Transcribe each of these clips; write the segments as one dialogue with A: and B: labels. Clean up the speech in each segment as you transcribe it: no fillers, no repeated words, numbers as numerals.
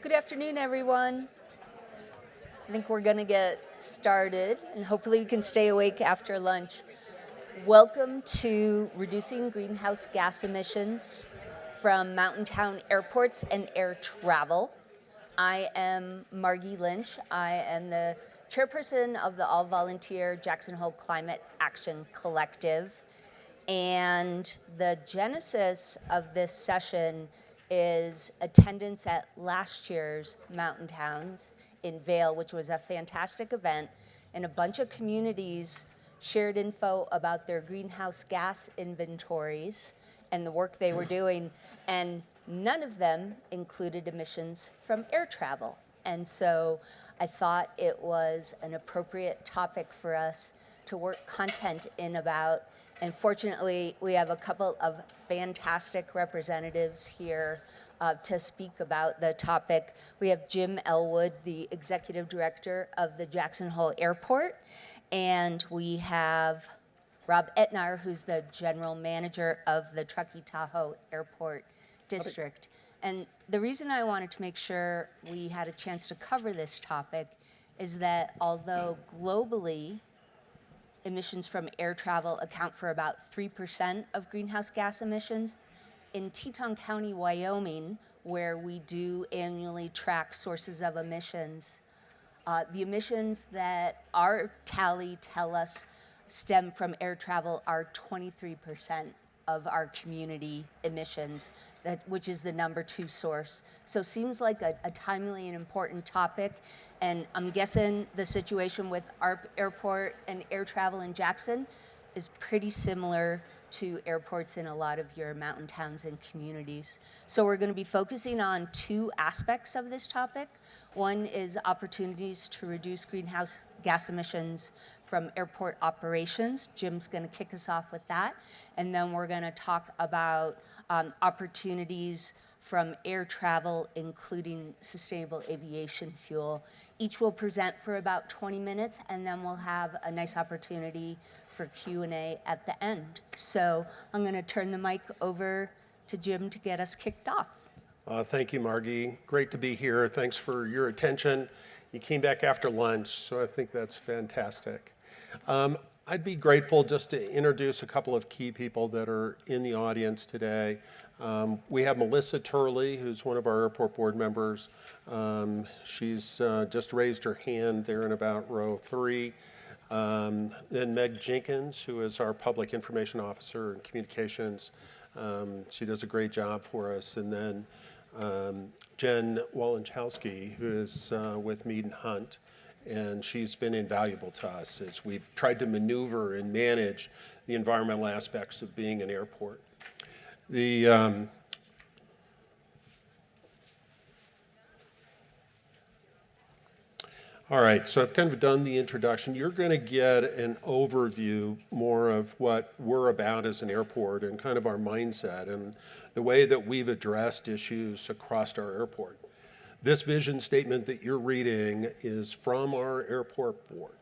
A: Good afternoon, everyone. I think we're going to get started, and hopefully you can stay awake after lunch. Welcome to Reducing Greenhouse Gas Emissions from Mountain Town Airports and Air Travel. I am Margie Lynch. I am the chairperson of the all-volunteer Jackson Hole Climate Action Collective. And the genesis of this session is attendance at last year's Mountain Towns in Vail, which was a fantastic event, and a bunch of communities shared info about their greenhouse gas inventories and the work they were doing, and none of them included emissions from air travel. And so I thought it was an appropriate topic for us to work content in about. And fortunately, we have a couple of fantastic representatives here to speak about the topic. We have Jim Elwood, the Executive Director of the Jackson Hole Airport, and we have Robb Etnyre, who's the General Manager of the Truckee Tahoe Airport District. And the reason I wanted to make sure we had a chance to cover this topic is that although globally, emissions from air travel account for about 3% of greenhouse gas emissions. In Teton County, Wyoming, where we do annually track sources of emissions, the emissions that our tally tell us stem from air travel are 23% of our community emissions, which is the number 2 source. So seems like a timely and important topic. And I'm guessing the situation with our airport and air travel in Jackson is pretty similar to airports in a lot of your mountain towns and communities. So we're going to be focusing on 2 aspects of this topic. One is opportunities to reduce greenhouse gas emissions from airport operations. Jim's going to kick us off with that. And then we're going to talk about opportunities from air travel, including sustainable aviation fuel. Each will present for about 20 minutes, and then we'll have a nice opportunity for Q&A at the end. So I'm going to turn the mic over to Jim to get us kicked off.
B: Thank you, Margie. Great to be here. Thanks for your attention. You came back after lunch, so I think that's fantastic. I'd be grateful just to introduce a couple of key people that are in the audience today. We have Melissa Turley, who's one of our airport board members. She's just raised her hand there in about row 3. Then Meg Jenkins, who is our public information officer and communications. She does a great job for us. And then Jen Walenchowski, who is with Mead and Hunt. And she's been invaluable to us as we've tried to maneuver and manage the environmental aspects of being an airport. All right, so I've kind of done the introduction. You're going to get an overview more of what we're about as an airport and kind of our mindset and the way that we've addressed issues across our airport. This vision statement that you're reading is from our airport board.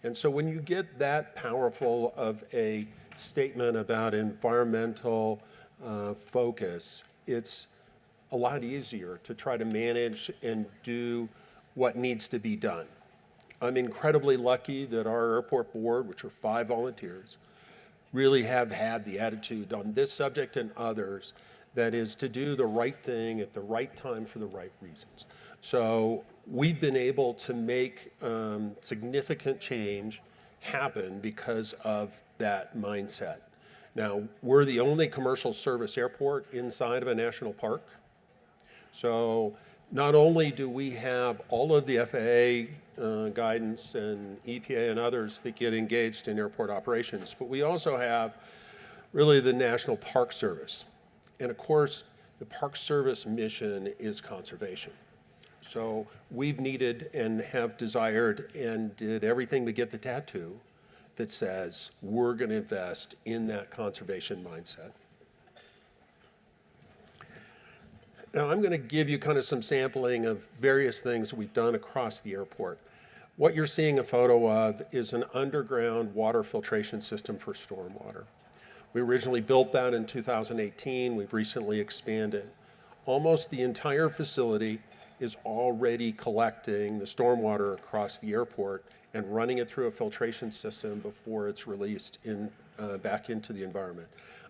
B: And so when you get that powerful of a statement about environmental focus, it's a lot easier to try to manage and do what needs to be done. I'm incredibly lucky that our airport board, which are 5 volunteers, really have had the attitude on this subject and others that is to do the right thing at the right time for the right reasons. So we've been able to make significant change happen because of that mindset. Now, we're the only commercial service airport inside of a national park. So not only do we have all of the FAA guidance and EPA and others that get engaged in airport operations, but we also have really the National Park Service. And of course, the Park Service mission is conservation. So we've needed and have desired and did everything to get the tattoo that says we're going to invest in that conservation mindset. Now I'm going to give you kind of some sampling of various things we've done across the airport. What you're seeing a photo of is an underground water filtration system for stormwater. We originally built that in 2018. We've recently expanded. Almost the entire facility is already collecting the stormwater across the airport and running it through a filtration system before it's released back into the environment.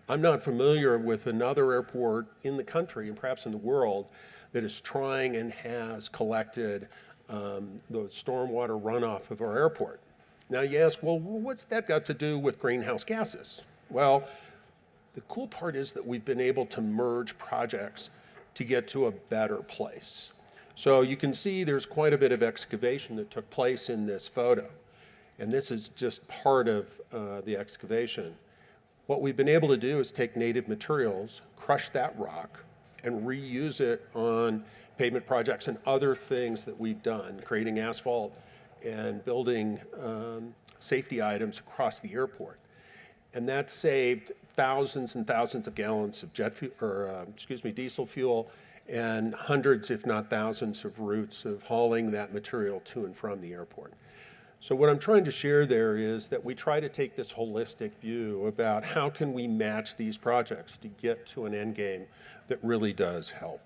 B: I'm not familiar with another airport in the country, and perhaps in the world, that is trying and has collected the stormwater runoff of our airport. Now you ask, well, what's that got to do with greenhouse gases? Well, the cool part is that we've been able to merge projects to get to a better place. So you can see there's quite a bit of excavation that took place in this photo. And this is just part of the excavation. What we've been able to do is take native materials, crush that rock, and reuse it on pavement projects and other things that we've done, creating asphalt and building safety items across the airport. And that saved thousands and thousands of gallons of diesel fuel, and hundreds, if not thousands, of routes of hauling that material to and from the airport. So what I'm trying to share there is that we try to take this holistic view about how can we match these projects to get to an end game that really does help.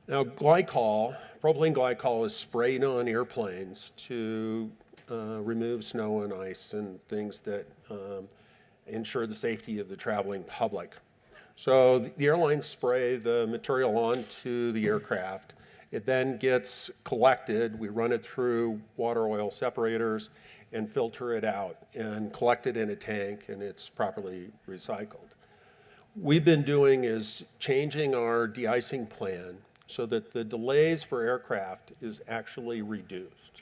B: Now, glycol, propylene glycol is sprayed on airplanes to remove snow and ice and things that ensure the safety of the traveling public. So the airlines spray the material onto the aircraft. It then gets collected. We run it through water oil separators and filter it out and collect it in a tank, and it's properly recycled. We've been doing is changing our de-icing plan so that the delays for aircraft is actually reduced.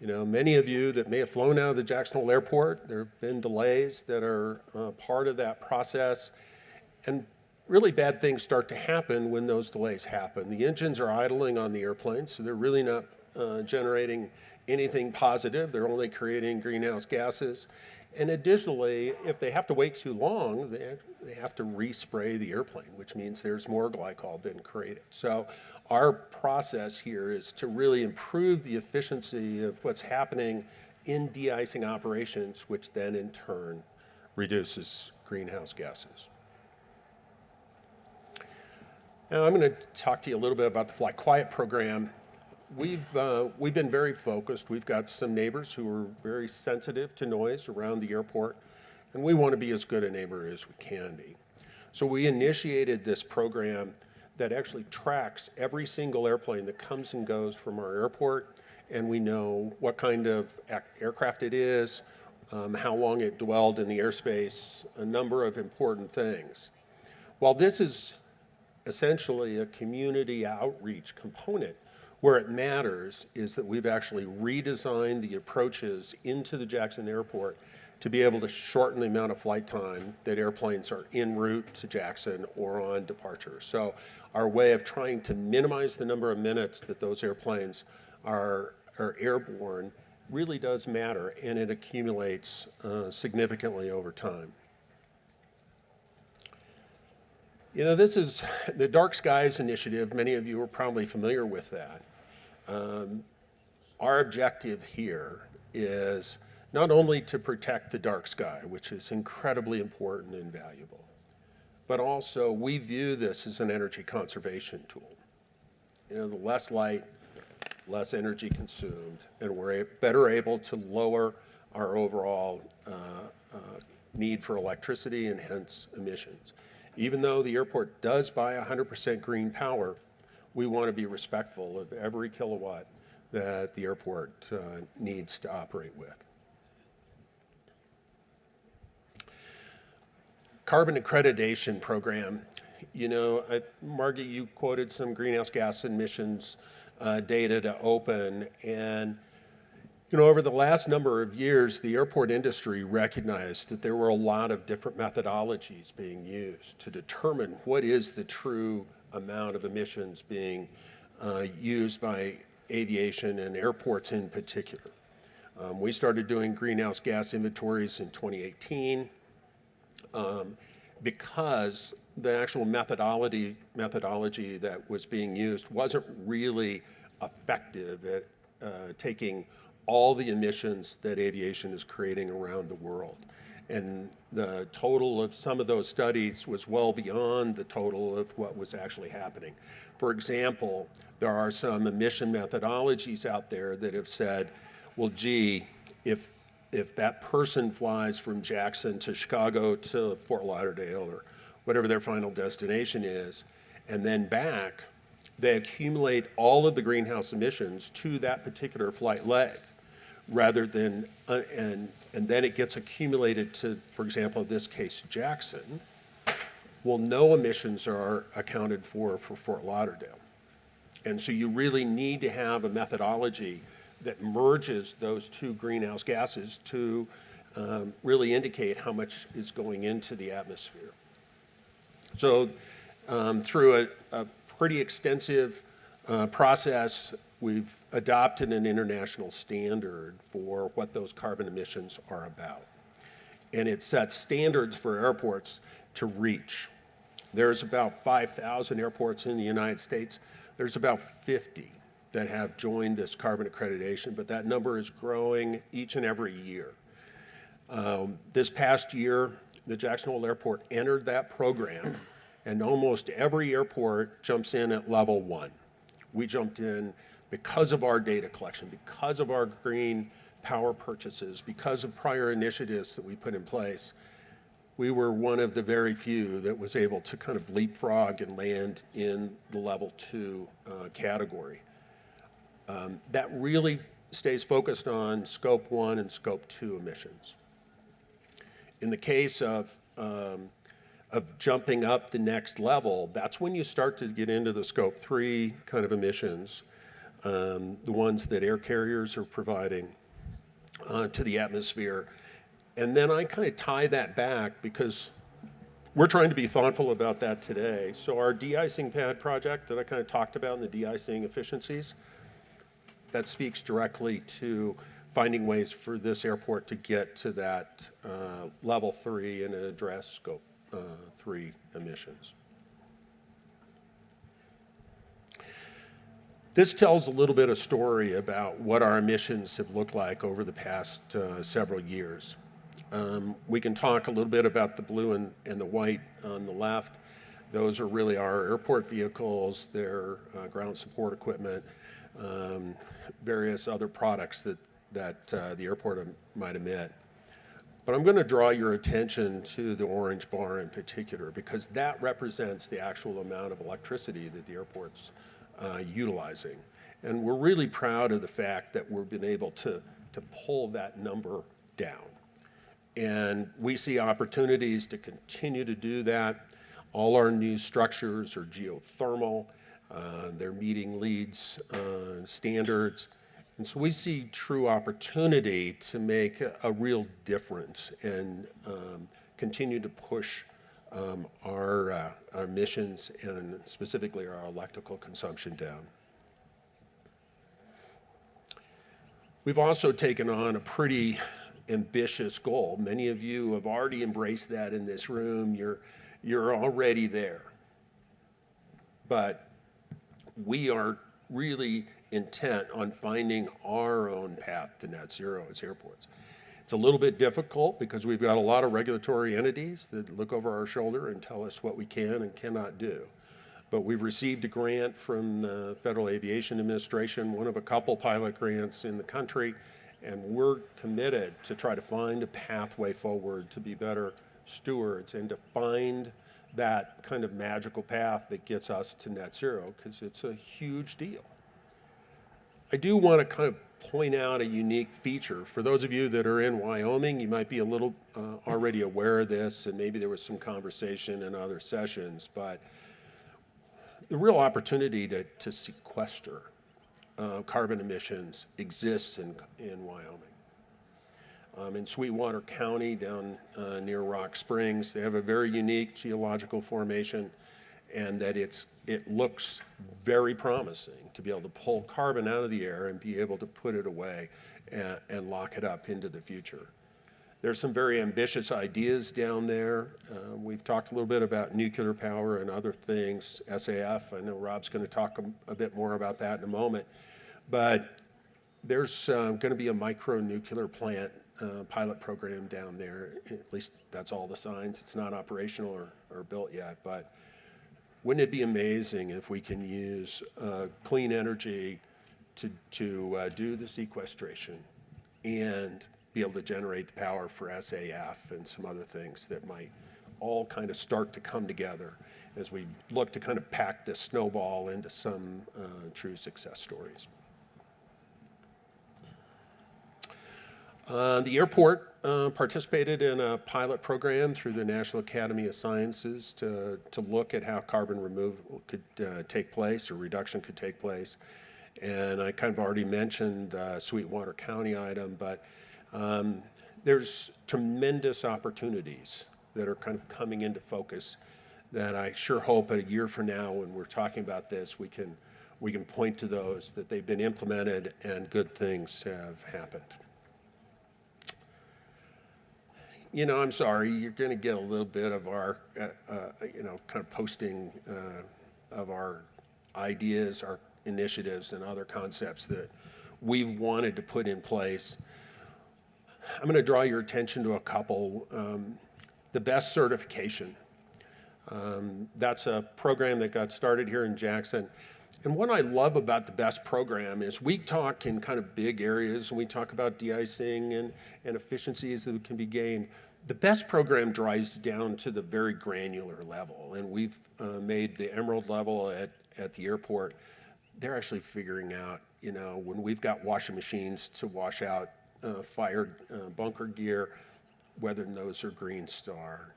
B: You know, many of you that may have flown out of the Jackson Hole Airport, there have been delays that are part of that process. And really bad things start to happen when those delays happen. The engines are idling on the airplane, so they're really not generating anything positive. They're only creating greenhouse gases. And additionally, if they have to wait too long, they have to respray the airplane, which means there's more glycol being created. So our process here is to really improve the efficiency of what's happening in de-icing operations, which then in turn reduces greenhouse gases. Now I'm going to talk to you a little bit about the Fly Quiet program. We've been very focused. We've got some neighbors who are very sensitive to noise around the airport, and we want to be as good a neighbor as we can be. So we initiated this program that actually tracks every single airplane that comes and goes from our airport, and we know what kind of aircraft it is, how long it dwelled in the airspace, a number of important things. While this is essentially a community outreach component, where it matters is that we've actually redesigned the approaches into the Jackson Airport to be able to shorten the amount of flight time that airplanes are en route to Jackson or on departure. So our way of trying to minimize the number of minutes that those airplanes are airborne really does matter, and it accumulates significantly over time. You know, this is the Dark Skies Initiative. Many of you are probably familiar with that. Our objective here is not only to protect the dark sky, which is incredibly important and valuable, but also we view this as an energy conservation tool. You know, the less light, less energy consumed, and we're better able to lower our overall need for electricity and hence emissions. Even though the airport does buy 100% green power, we want to be respectful of every kilowatt that the airport needs to operate with. Carbon accreditation program. You know, Margie, you quoted some greenhouse gas emissions data to open, and you know, over the last number of years, the airport industry recognized that there were a lot of different methodologies being used to determine what is the true amount of emissions being used by aviation and airports in particular. We started doing greenhouse gas inventories in 2018 because the actual methodology that was being used wasn't really effective at taking all the emissions that aviation is creating around the world. And the total of some of those studies was well beyond the total of what was actually happening. For example, there are some emission methodologies out there that have said, well, gee, if that person flies from Jackson to Chicago to Fort Lauderdale or whatever their final destination is, and then back, they accumulate all of the greenhouse emissions to that particular flight leg, rather than, and then it gets accumulated to, for example, in this case, Jackson. Well, no emissions are accounted for Fort Lauderdale. And so you really need to have a methodology that merges those two greenhouse gases to really indicate how much is going into the atmosphere. So through a pretty extensive process, we've adopted an international standard for what those carbon emissions are about. And it sets standards for airports to reach. There's about 5,000 airports in the United States. There's about 50 that have joined this carbon accreditation, but that number is growing each and every year. This past year, the Jackson Hole Airport entered that program, and almost every airport jumps in at level 1. We jumped in because of our data collection, because of our green power purchases, because of prior initiatives that we put in place. We were one of the very few that was able to kind of leapfrog and land in the level 2 category. That really stays focused on scope 1 and scope 2 emissions. In the case of jumping up the next level, that's when you start to get into the scope 3 kind of emissions, the ones that air carriers are providing to the atmosphere. And then I kind of tie that back because we're trying to be thoughtful about that today. So our de-icing pad project that I kind of talked about and the de-icing efficiencies, that speaks directly to finding ways for this airport to get to that level 3 and address scope 3 emissions. This tells a little bit of story about what our emissions have looked like over the past several years. We can talk a little bit about the blue and the white on the left. Those are really our airport vehicles, their ground support equipment, various other products that the airport might emit. But I'm going to draw your attention to the orange bar in particular, because that represents the actual amount of electricity that the airport's utilizing. And we're really proud of the fact that we've been able to pull that number down. And we see opportunities to continue to do that. All our new structures are geothermal. They're meeting LEED's standards. And so we see true opportunity to make a real difference and continue to push our emissions and specifically our electrical consumption down. We've also taken on a pretty ambitious goal. Many of you have already embraced that in this room. You're already there. But we are really intent on finding our own path to net zero as airports. It's a little bit difficult because we've got a lot of regulatory entities that look over our shoulder and tell us what we can and cannot do. But we've received a grant from the Federal Aviation Administration, one of a couple pilot grants in the country, and we're committed to try to find a pathway forward to be better stewards and to find that kind of magical path that gets us to net zero, because it's a huge deal. I do want to kind of point out a unique feature. For those of you that are in Wyoming, you might be a little already aware of this, and maybe there was some conversation in other sessions, but the real opportunity to sequester carbon emissions exists in Wyoming. In Sweetwater County down near Rock Springs, they have a very unique geological formation, and that it looks very promising to be able to pull carbon out of the air and be able to put it away and lock it up into the future. There's some very ambitious ideas down there. We've talked a little bit about nuclear power and other things, SAF. I know Robb's going to talk a bit more about that in a moment. But there's going to be a micro-nuclear plant pilot program down there. At least that's all the signs. It's not operational or built yet, but wouldn't it be amazing if we can use clean energy to do the sequestration and be able to generate the power for SAF and some other things that might all kind of start to come together as we look to kind of pack this snowball into some true success stories. The airport participated in a pilot program through the National Academy of Sciences to look at how carbon removal could take place or reduction could take place. And I kind of already mentioned the Sweetwater County item, but there's tremendous opportunities that are kind of coming into focus that I sure hope a year from now when we're talking about this, we can point to those, that they've been implemented and good things have happened. You know, I'm sorry, you're going to get a little bit of our, kind of posting of our ideas, our initiatives, and other concepts that we've wanted to put in place. I'm going to draw your attention to a couple. The BEST certification. That's a program that got started here in Jackson. And what I love about the BEST program is we talk in kind of big areas, and we talk about de-icing and efficiencies that can be gained. The BEST program drives down to the very granular level, and we've made the Emerald level at the airport. They're actually figuring out, when we've got washing machines to wash out fire bunker gear, whether those are Green Star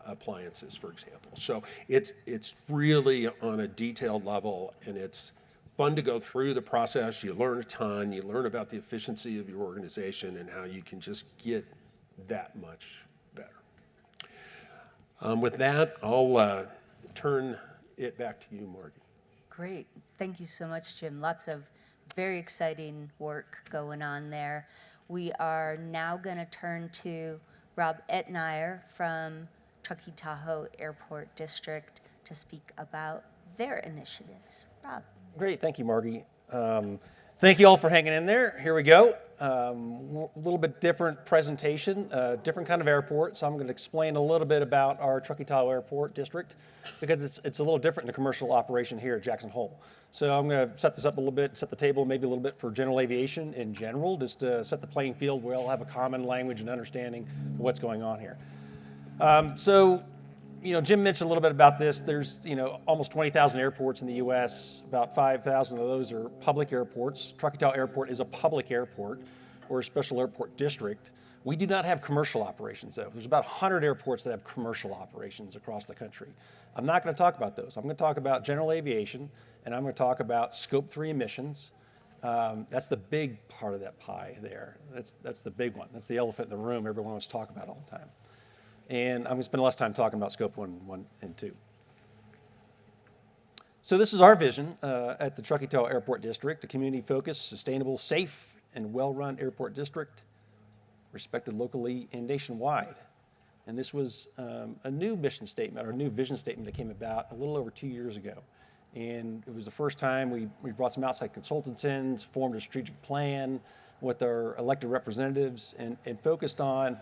B: appliances, for example. So it's really on a detailed level, and it's fun to go through the process. You learn a ton. You learn about the efficiency of your organization and how you can just get that much better. With that, I'll turn it back to you, Margie.
A: Great. Thank you so much, Jim. Lots of very exciting work going on there. We are now going to turn to Robb Etnyre from Truckee Tahoe Airport District to speak about their initiatives. Robb.
C: Great, thank you, Margie. Thank you all for hanging in there. Here we go. A little bit different presentation, different kind of airport. So I'm going to explain a little bit about our Truckee Tahoe Airport District because it's a little different in the commercial operation here at Jackson Hole. So I'm going to set this up a little bit, set the table maybe a little bit for general aviation in general, just to set the playing field. We all have a common language and understanding of what's going on here. Jim mentioned a little bit about this. There's, almost 20,000 airports in the U.S. About 5,000 of those are public airports. Truckee Tahoe Airport is a public airport or a special airport district. We do not have commercial operations, though. There's about 100 airports that have commercial operations across the country. I'm not going to talk about those. I'm going to talk about general aviation, and I'm going to talk about Scope 3 emissions. That's the big part of that pie there. That's the big one. That's the elephant in the room everyone wants to talk about all the time. And I'm going to spend less time talking about Scope 1 and 2. So this is our vision at the Truckee Tahoe Airport District, a community-focused, sustainable, safe, and well-run airport district, respected locally and nationwide. And this was a new mission statement, or a new vision statement that came about a little over 2 years ago. And it was the first time we brought some outside consultants in, formed a strategic plan with our elected representatives, and focused on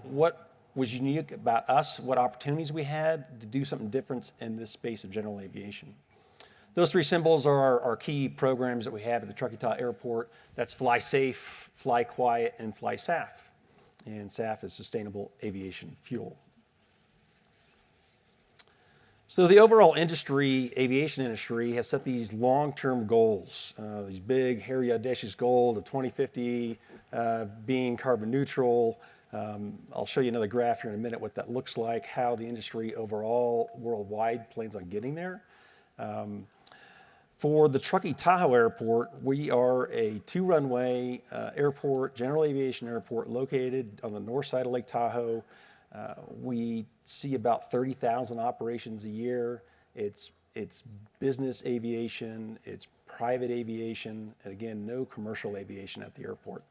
C: what was unique about us, what opportunities we had to do something different in this space of general aviation. Those three symbols are our key programs that we have at the Truckee Tahoe Airport. That's Fly Safe, Fly Quiet, and Fly SAF. And SAF is Sustainable Aviation Fuel. So the overall aviation industry, has set these long-term goals, these big, hairy, audacious goals of 2050 being carbon neutral. I'll show you another graph here in a minute what that looks like, how the industry overall worldwide plans on getting there. For the Truckee Tahoe Airport, we are a 2-runway airport, general aviation airport located on the north side of Lake Tahoe. We see about 30,000 operations a year. It's business aviation, it's private aviation, and again, no commercial aviation at the airport.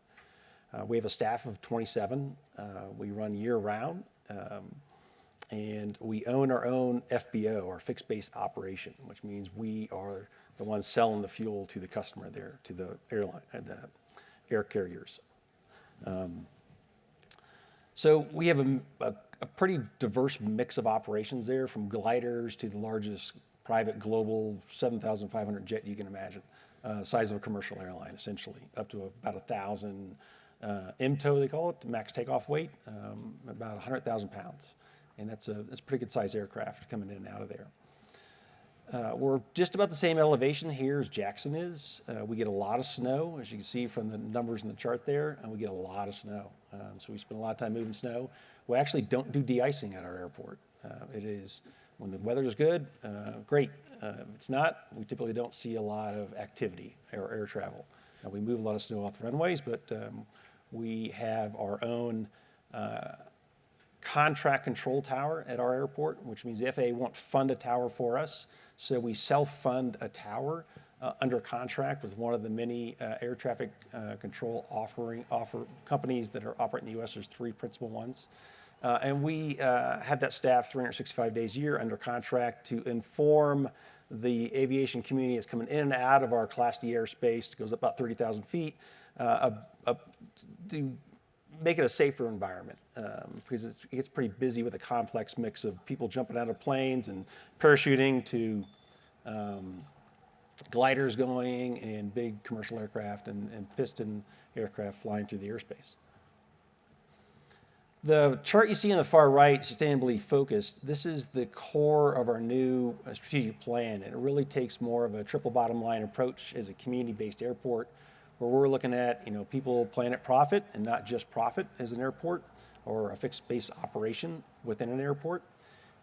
C: We have a staff of 27. We run year-round, and we own our own FBO, or fixed base operation, which means we are the ones selling the fuel to the customer there, to the airline, the air carriers. So we have a pretty diverse mix of operations there, from gliders to the largest private global 7,500 jet you can imagine, size of a commercial airline essentially, up to about 1,000 MTOW they call it, max takeoff weight, about 100,000 pounds. And that's a pretty good size aircraft coming in and out of there. We're just about the same elevation here as Jackson is. We get a lot of snow, as you can see from the numbers in the chart there, and we get a lot of snow. So we spend a lot of time moving snow. We actually don't do de-icing at our airport. It is, when the weather is good, great. If it's not, we typically don't see a lot of activity or air travel. We move a lot of snow off the runways, but we have our own contract control tower at our airport, which means the FAA won't fund a tower for us. So we self-fund a tower under contract with one of the many air traffic control companies that are operating in the U.S. There's 3 principal ones. And we have that staff 365 days a year under contract to inform the aviation community that's coming in and out of our Class D airspace. It goes up about 30,000 feet to make it a safer environment, because it gets pretty busy with a complex mix of people jumping out of planes and parachuting to gliders going and big commercial aircraft and piston aircraft flying through the airspace. The chart you see on the far right, sustainably focused, this is the core of our new strategic plan. And it really takes more of a triple bottom line approach as a community-based airport, where we're looking at, people, planet, profit, and not just profit as an airport or a fixed base operation within an airport.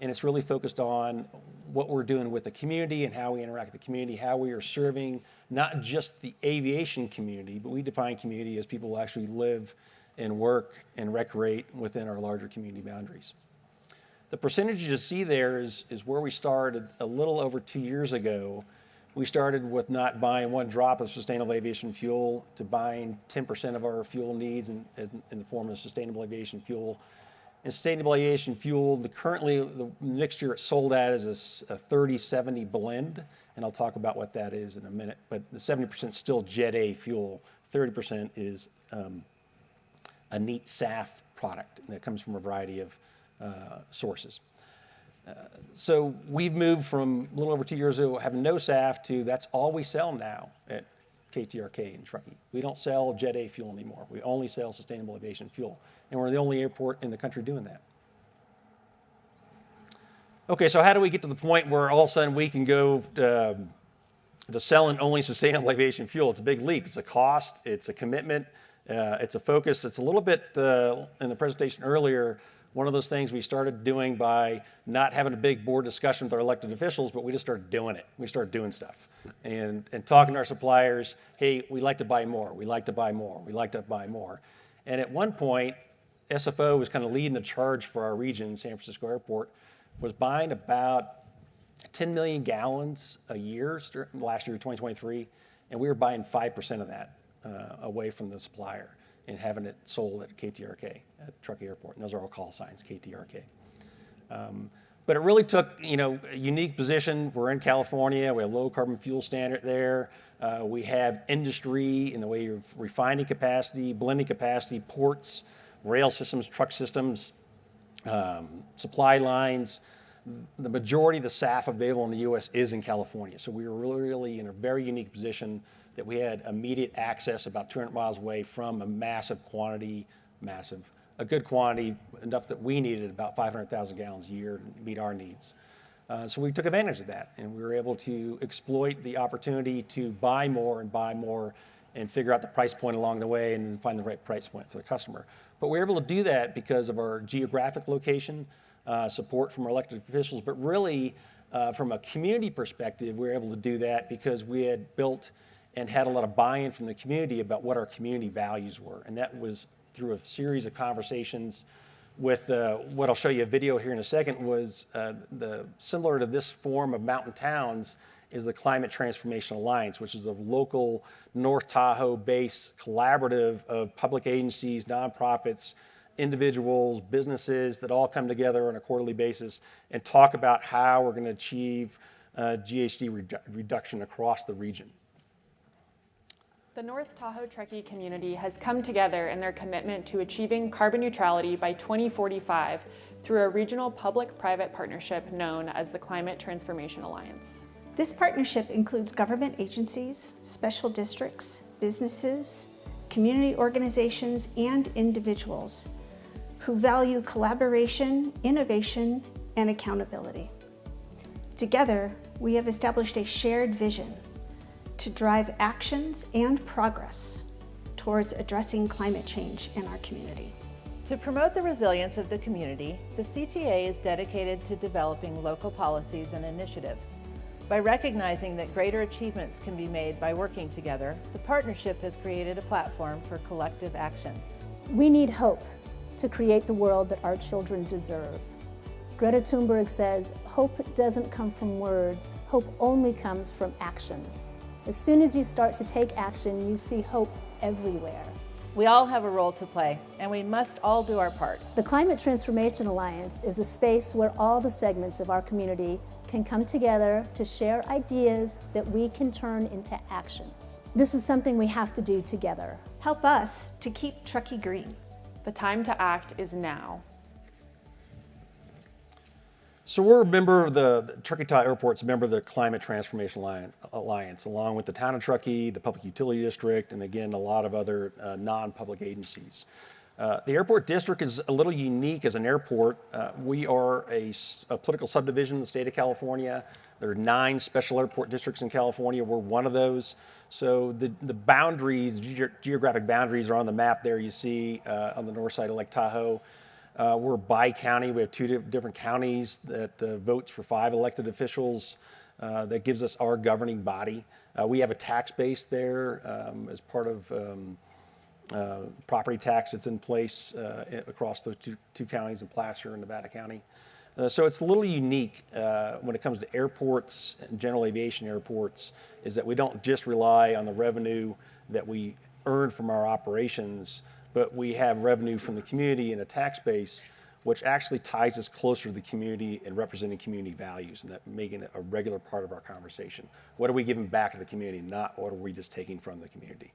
C: And it's really focused on what we're doing with the community and how we interact with the community, how we are serving not just the aviation community, but we define community as people who actually live and work and recreate within our larger community boundaries. The percentage you see there is where we started a little over 2 years ago. We started with not buying one drop of sustainable aviation fuel to buying 10% of our fuel needs in the form of sustainable aviation fuel. And sustainable aviation fuel, currently the mixture it's sold at is a 30-70 blend, and I'll talk about what that is in a minute. But the 70% is still Jet A fuel, 30% is a neat SAF product that comes from a variety of sources. So we've moved from a little over 2 years ago having no SAF to that's all we sell now at KTRK in Truckee. We don't sell Jet A fuel anymore. We only sell sustainable aviation fuel. And we're the only airport in the country doing that. Okay, so how do we get to the point where all of a sudden we can go to selling only sustainable aviation fuel? It's a big leap. It's a cost. It's a commitment. It's a focus. It's a little bit, in the presentation earlier, one of those things we started doing by not having a big board discussion with our elected officials, but we just started doing it. We started doing stuff and talking to our suppliers, hey, we'd like to buy more. We'd like to buy more. We'd like to buy more. And at one point, SFO was kind of leading the charge for our region, San Francisco Airport, was buying about 10 million gallons a year last year, 2023, and we were buying 5% of that away from the supplier and having it sold at KTRK, at Truckee Airport. And those are all call signs, KTRK. But it really took, a unique position. We're in California. We have low carbon fuel standard there. We have industry in the way of refining capacity, blending capacity, ports, rail systems, truck systems, supply lines. The majority of the SAF available in the U.S. is in California. So we were really in a very unique position that we had immediate access about 200 miles away from a massive quantity, a good quantity, enough that we needed about 500,000 gallons a year to meet our needs. So we took advantage of that, and we were able to exploit the opportunity to buy more and figure out the price point along the way and find the right price point for the customer. But we were able to do that because of our geographic location, support from our elected officials, but really from a community perspective, we were able to do that because we had built and had a lot of buy-in from the community about what our community values were. And that was through a series of conversations with what I'll show you a video here in a second was similar to this form of mountain towns is the Climate Transformation Alliance, which is a local North Tahoe-based collaborative of public agencies, nonprofits, individuals, businesses that all come together on a quarterly basis and talk about how we're going to achieve GHG reduction across the region.
D: The North Tahoe Truckee community has come together in their commitment to achieving carbon neutrality by 2045 through a regional public-private partnership known as the Climate Transformation Alliance.
E: This partnership includes government agencies, special districts, businesses, community organizations, and individuals who value collaboration, innovation, and accountability. Together, we have established a shared vision to drive actions and progress towards addressing climate change in our community.
F: To promote the resilience of the community, the CTA is dedicated to developing local policies and initiatives. By recognizing that greater achievements can be made by working together, the partnership has created a platform for collective action.
G: We need hope to create the world that our children deserve. Greta Thunberg says, hope doesn't come from words, hope only comes from action. As soon as you start to take action, you see hope everywhere.
F: We all have a role to play, and we must all do our part.
G: The Climate Transformation Alliance is a space where all the segments of our community can come together to share ideas that we can turn into actions. This is something we have to do together.
E: Help us to keep Truckee green.
D: The time to act is now.
C: So we're a member of the Truckee Airport's a member of the Climate Transformation Alliance, along with the town of Truckee, the Public Utility District, and again, a lot of other non-public agencies. The airport district is a little unique as an airport. We are a political subdivision in the state of California. There are 9 special airport districts in California. We're one of those. So the boundaries, geographic boundaries are on the map there you see on the north side of Lake Tahoe. We're bi-county. We have 2 different counties that votes for 5 elected officials. That gives us our governing body. We have a tax base there as part of property tax that's in place across those two counties in Placer and Nevada County. So it's a little unique when it comes to airports and general aviation airports, is that we don't just rely on the revenue that we earn from our operations, but we have revenue from the community and a tax base, which actually ties us closer to the community and representing community values, and that making it a regular part of our conversation. What are we giving back to the community, not what are we just taking from the community?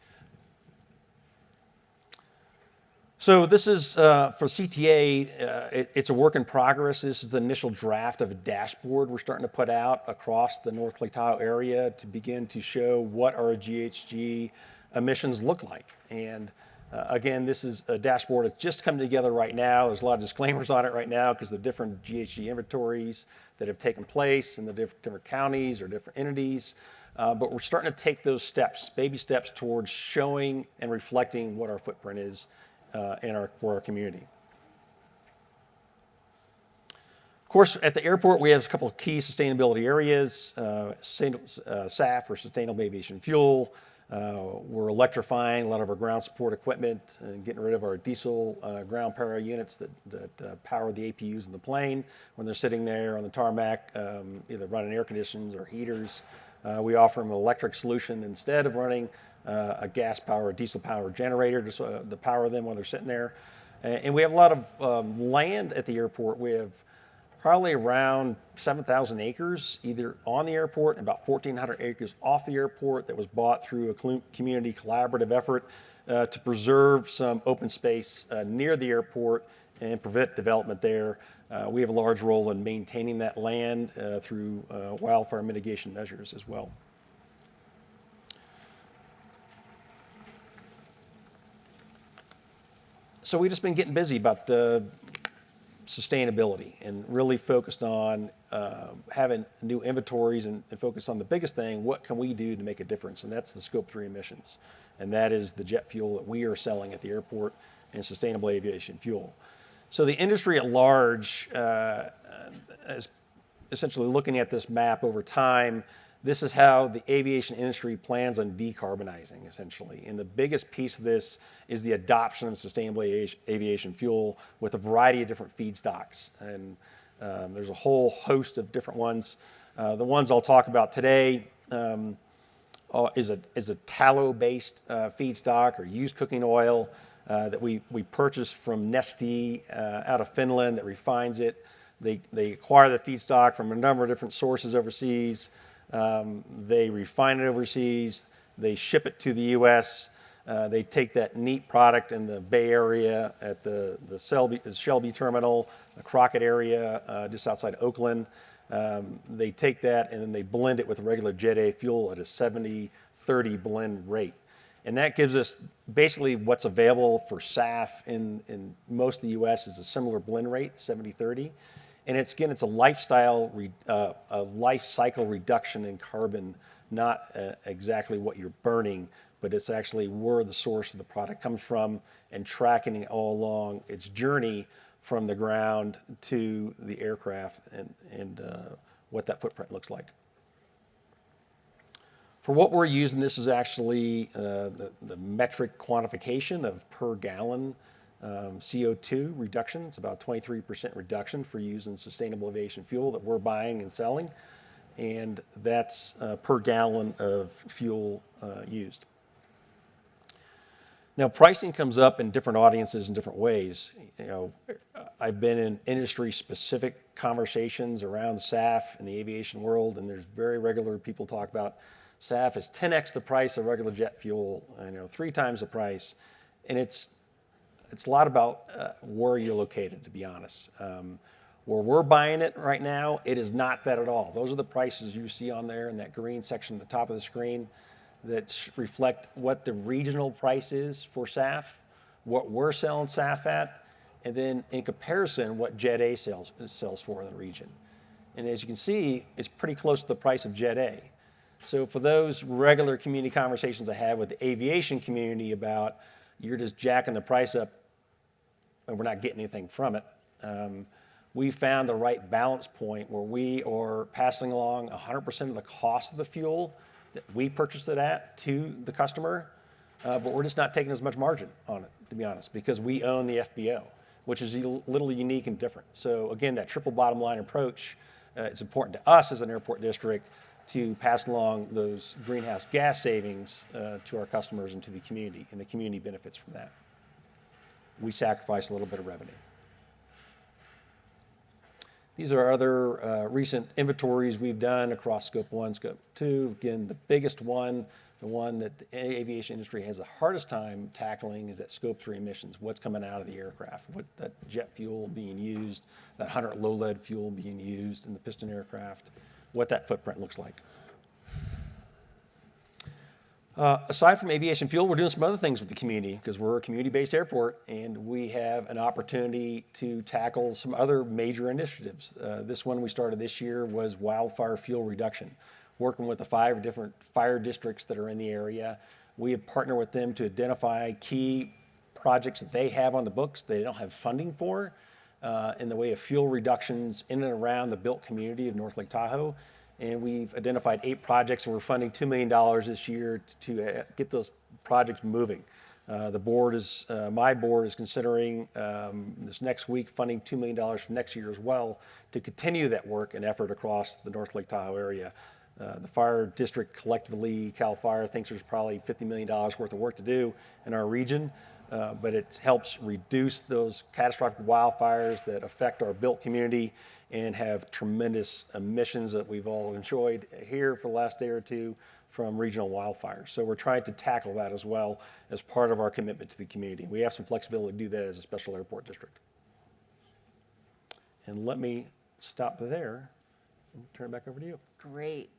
C: So this is, for CTA, it's a work in progress. This is the initial draft of a dashboard we're starting to put out across the North Lake Tahoe area to begin to show what our GHG emissions look like. And again, this is a dashboard that's just coming together right now. There's a lot of disclaimers on it right now because of the different GHG inventories that have taken place in the different counties or different entities. But we're starting to take those steps, baby steps, towards showing and reflecting what our footprint is for our community. Of course, at the airport, we have a couple of key sustainability areas, SAF, or Sustainable Aviation Fuel. We're electrifying a lot of our ground support equipment and getting rid of our diesel ground power units that power the APUs in the plane when they're sitting there on the tarmac, either running air conditioners or heaters. We offer them an electric solution instead of running a gas power or diesel power generator to power them when they're sitting there. And we have a lot of land at the airport. We have probably around 7,000 acres either on the airport and about 1,400 acres off the airport that was bought through a community collaborative effort to preserve some open space near the airport and prevent development there. We have a large role in maintaining that land through wildfire mitigation measures as well. So we've just been getting busy about sustainability and really focused on having new inventories and focused on the biggest thing, what can we do to make a difference? And that's the Scope 3 emissions. And that is the jet fuel that we are selling at the airport and sustainable aviation fuel. So the industry at large is essentially looking at this map over time. This is how the aviation industry plans on decarbonizing, essentially. And the biggest piece of this is the adoption of sustainable aviation fuel with a variety of different feedstocks. And there's a whole host of different ones. The ones I'll talk about today is a tallow-based feedstock or used cooking oil that we purchase from Neste out of Finland that refines it. They acquire the feedstock from a number of different sources overseas. They refine it overseas. They ship it to the U.S. They take that neat product in the Bay Area at the Shelby terminal, the Crockett area, just outside Oakland. They take that and then they blend it with regular Jet A fuel at a 70-30 blend rate. And that gives us basically what's available for SAF in most of the U.S. is a similar blend rate, 70-30. And it's a a life cycle reduction in carbon, not exactly what you're burning, but it's actually where the source of the product comes from and tracking it all along its journey from the ground to the aircraft and what that footprint looks like. For what we're using, this is actually the metric quantification of per gallon CO2 reduction. It's about 23% reduction for using sustainable aviation fuel that we're buying and selling. And that's per gallon of fuel used. Now, pricing comes up in different audiences in different ways. I've been in industry-specific conversations around SAF in the aviation world, and there's very regular people talk about SAF is 10x the price of regular jet fuel, 3 times the price, and it's a lot about where you're located, to be honest. Where we're buying it right now, it is not that at all. Those are the prices you see on there in that green section at the top of the screen that reflect what the regional price is for SAF, what we're selling SAF at, and then in comparison, what Jet A sells for in the region. And as you can see, it's pretty close to the price of Jet A. So for those regular community conversations I have with the aviation community about you're just jacking the price up and we're not getting anything from it, we found the right balance point where we are passing along 100% of the cost of the fuel that we purchased it at to the customer, but we're just not taking as much margin on it, to be honest, because we own the FBO, which is a little unique and different. So again, that triple bottom line approach, it's important to us as an airport district to pass along those greenhouse gas savings to our customers and to the community, and the community benefits from that. We sacrifice a little bit of revenue. These are other recent inventories we've done across Scope 1, Scope 2. Again, the biggest one, the one that the aviation industry has the hardest time tackling is that Scope 3 emissions, what's coming out of the aircraft, what that jet fuel being used, that 100 low lead fuel being used in the piston aircraft, what that footprint looks like. Aside from aviation fuel, we're doing some other things with the community because we're a community-based airport and we have an opportunity to tackle some other major initiatives. This one we started this year was wildfire fuel reduction, working with the 5 different fire districts that are in the area. We have partnered with them to identify key projects that they have on the books they don't have funding for in the way of fuel reductions in and around the built community of North Lake Tahoe. And we've identified 8 projects, and we're funding $2 million this year to get those projects moving. My board is considering this next week funding $2 million for next year as well to continue that work and effort across the North Lake Tahoe area. The fire district collectively, CAL FIRE, thinks there's probably $50 million worth of work to do in our region, but it helps reduce those catastrophic wildfires that affect our built community and have tremendous emissions that we've all enjoyed here for the last day or two from regional wildfires. So we're trying to tackle that as well as part of our commitment to the community. We have some flexibility to do that as a special airport district. And let me stop there and turn it back over to you.
A: Great.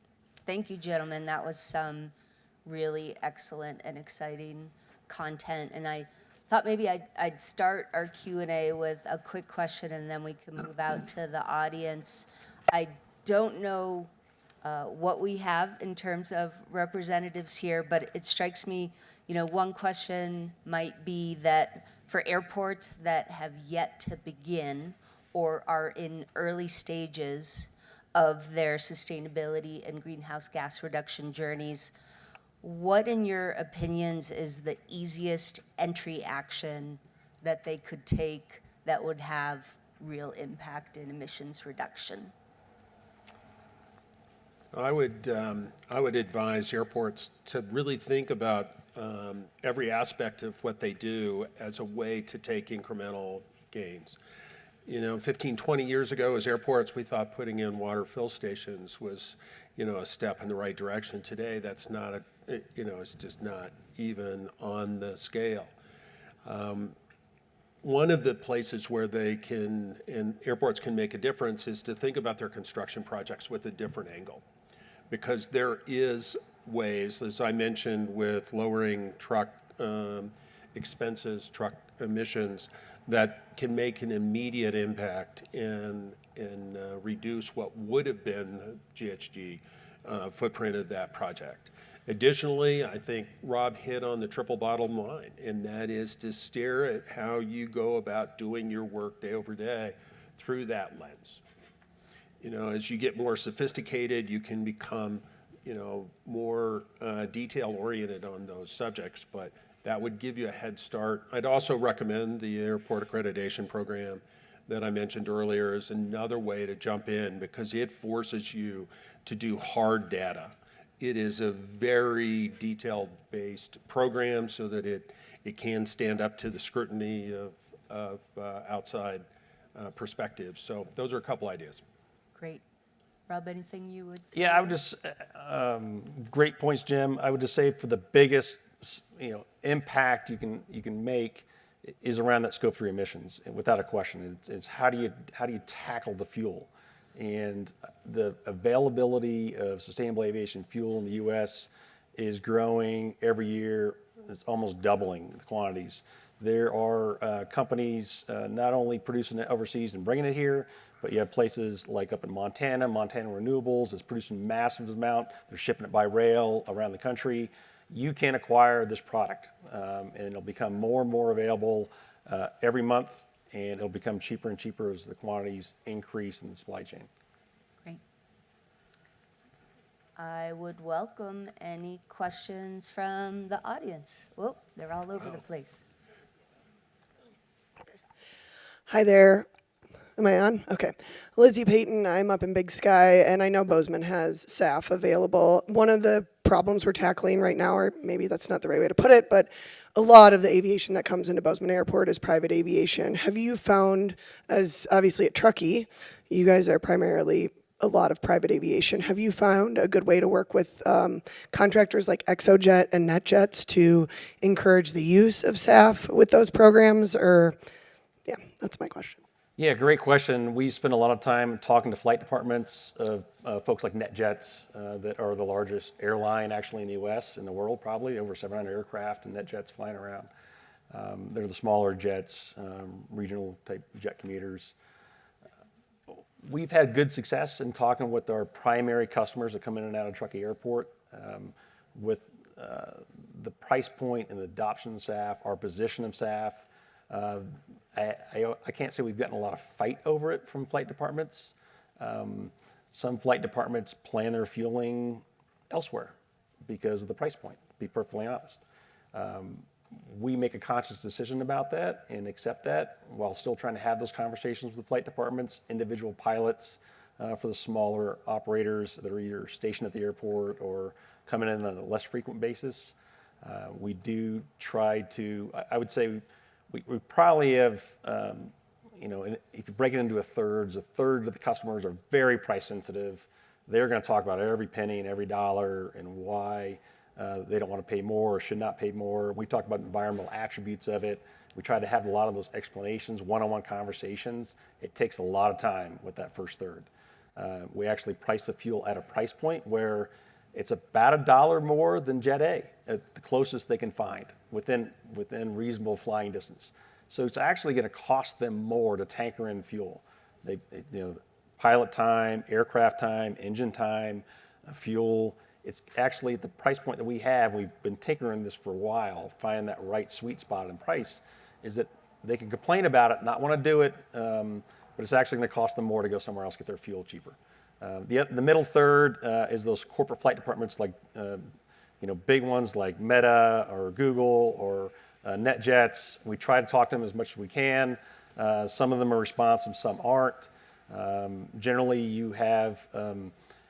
A: Thank you, gentlemen. That was some really excellent and exciting content. And I thought maybe I'd start our Q&A with a quick question and then we can move out to the audience. I don't know what we have in terms of representatives here, but it strikes me, one question might be that for airports that have yet to begin or are in early stages of their sustainability and greenhouse gas reduction journeys, what, in your opinions, is the easiest entry action that they could take that would have real impact in emissions reduction?
B: I would advise airports to really think about every aspect of what they do as a way to take incremental gains. 15, 20 years ago as airports, we thought putting in water fill stations was, a step in the right direction. Today, that's not it's just not even on the scale. One of the places where airports can make a difference is to think about their construction projects with a different angle. Because there is ways, as I mentioned, with lowering truck expenses, truck emissions, that can make an immediate impact and reduce what would have been the GHG footprint of that project. Additionally, I think Robb hit on the triple bottom line, and that is to stare at how you go about doing your work day over day through that lens. As you get more sophisticated, you can become, more detail-oriented on those subjects, but that would give you a head start. I'd also recommend the airport accreditation program that I mentioned earlier as another way to jump in, because it forces you to do hard data. It is a very detail-based program so that it can stand up to the scrutiny of outside perspectives. So those are a couple ideas.
A: Great. Robb, anything you would?
C: Yeah, I would just, great points, Jim. I would just say for the biggest, impact you can make is around that scope 3 emissions, without a question. It's how do you tackle the fuel? And the availability of sustainable aviation fuel in the U.S. is growing every year. It's almost doubling the quantities. There are companies not only producing it overseas and bringing it here, but you have places like up in Montana Renewables is producing massive amount. They're shipping it by rail around the country. You can acquire this product, and it'll become more and more available every month, and it'll become cheaper and cheaper as the quantities increase in the supply chain.
A: Great. I would welcome any questions from the audience. Whoa, they're all over the place.
H: Hi there. Am I on? Okay. Lizzie Payton, I'm up in Big Sky, and I know Bozeman has SAF available. One of the problems we're tackling right now, or maybe that's not the right way to put it, but a lot of the aviation that comes into Bozeman Airport is private aviation. Have you found, as obviously at Truckee, you guys are primarily a lot of private aviation. Have you found a good way to work with contractors like ExoJet and NetJets to encourage the use of SAF with those programs? Or, yeah, that's my question.
C: Yeah, great question. We spend a lot of time talking to flight departments of folks like NetJets that are the largest airline actually in the U.S., in the world probably, over 700 aircraft and NetJets flying around. They're the smaller jets, regional type jet commuters. We've had good success in talking with our primary customers that come in and out of Truckee Airport with the price point and the adoption of SAF, our position of SAF. I can't say we've gotten a lot of fight over it from flight departments. Some flight departments plan their fueling elsewhere because of the price point, to be perfectly honest. We make a conscious decision about that and accept that while still trying to have those conversations with flight departments, individual pilots for the smaller operators that are either stationed at the airport or coming in on a less frequent basis. We do try to, I would say, we probably have, if you break it into a third of the customers are very price sensitive. They're going to talk about every penny and every dollar and why they don't want to pay more or should not pay more. We talk about the environmental attributes of it. We try to have a lot of those explanations, one-on-one conversations. It takes a lot of time with that first third. We actually price the fuel at a price point where it's about $1 more than Jet A, at the closest they can find within reasonable flying distance. So it's actually going to cost them more to tanker in fuel. Pilot time, aircraft time, engine time, fuel. It's actually at the price point that we have. We've been tinkering this for a while, finding that right sweet spot in price. Is that they can complain about it, not want to do it, but it's actually going to cost them more to go somewhere else, get their fuel cheaper. The middle third is those corporate flight departments like, big ones like Meta or Google or NetJets. We try to talk to them as much as we can. Some of them are responsive, some aren't. Generally, you have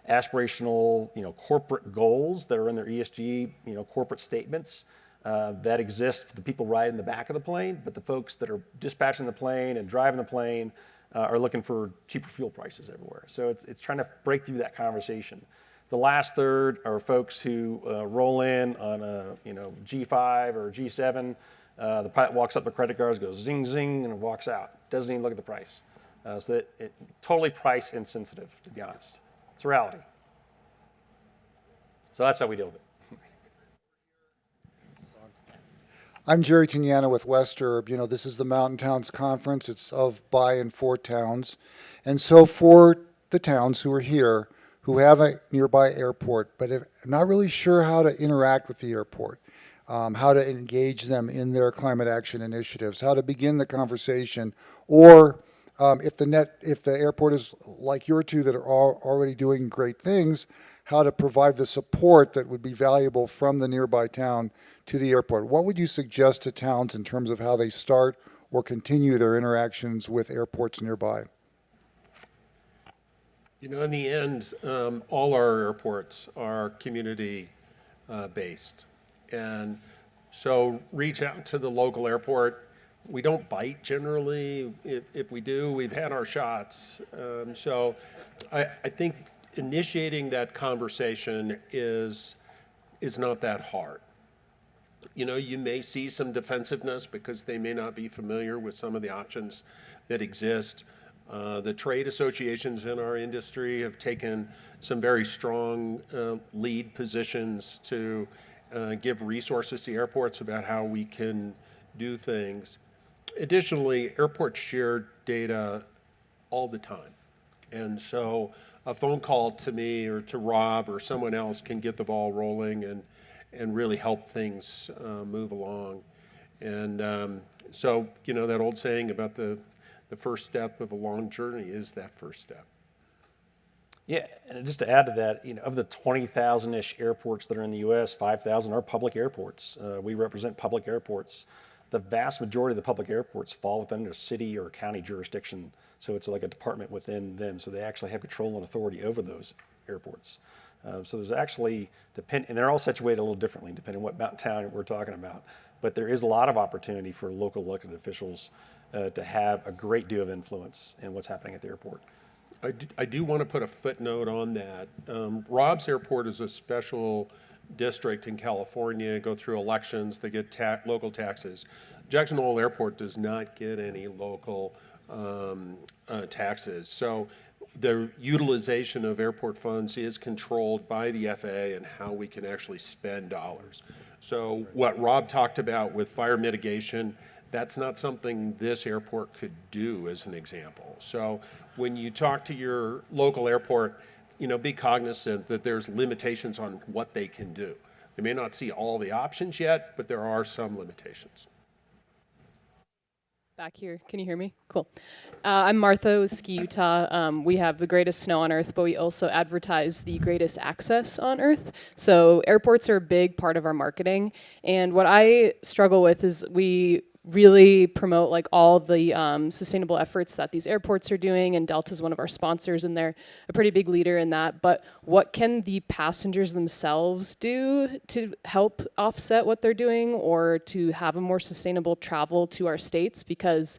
C: aspirational, corporate goals that are in their ESG, corporate statements that exist for the people riding the back of the plane, but the folks that are dispatching the plane and driving the plane are looking for cheaper fuel prices everywhere. So it's trying to break through that conversation. The last third are folks who roll in on a G5 or G7. The pilot walks up the credit cards, goes zing zing, and walks out. Doesn't even look at the price. So that it totally price insensitive, to be honest. It's a reality. So that's how we deal with it.
I: I'm Jerry Tignano with Westerb. This is the Mountain Towns Conference. It's of, by, and for towns. And so for the towns who are here, who have a nearby airport, but are not really sure how to interact with the airport, how to engage them in their climate action initiatives, how to begin the conversation, or if the airport is like your two that are already doing great things, how to provide the support that would be valuable from the nearby town to the airport. What would you suggest to towns in terms of how they start or continue their interactions with airports nearby?
B: In the end, all our airports are community-based. And so reach out to the local airport. We don't bite generally. If we do, we've had our shots. So I think initiating that conversation is not that hard. You may see some defensiveness because they may not be familiar with some of the options that exist. The trade associations in our industry have taken some very strong lead positions to give resources to airports about how we can do things. Additionally, airports share data all the time. And so a phone call to me or to Robb or someone else can get the ball rolling and really help things move along. And so, that old saying about the first step of a long journey is that first step.
C: Yeah, and just to add to that, of the 20,000-ish airports that are in the U.S., 5,000 are public airports. We represent public airports. The vast majority of the public airports fall within a city or county jurisdiction, so it's like a department within them, so they actually have control and authority over those airports. So there's actually, and they're all situated a little differently depending on what mountain town we're talking about, but there is a lot of opportunity for local elected officials to have a great deal of influence in what's happening at the airport.
B: I do want to put a footnote on that. Robb's Airport is a special district in California, go through elections, they get local taxes. Jackson Hole Airport does not get any local taxes. So the utilization of airport funds is controlled by the FAA and how we can actually spend dollars. So what Robb talked about with fire mitigation, that's not something this airport could do as an example. So when you talk to your local airport, be cognizant that there's limitations on what they can do. They may not see all the options yet, but there are some limitations.
J: Back here, can you hear me? Cool. I'm Martha with Ski Utah. We have the greatest snow on Earth, but we also advertise the greatest access on Earth. So airports are a big part of our marketing. And what I struggle with is we really promote like all the sustainable efforts that these airports are doing, and Delta's one of our sponsors and they're a pretty big leader in that. But what can the passengers themselves do to help offset what they're doing or to have a more sustainable travel to our states? Because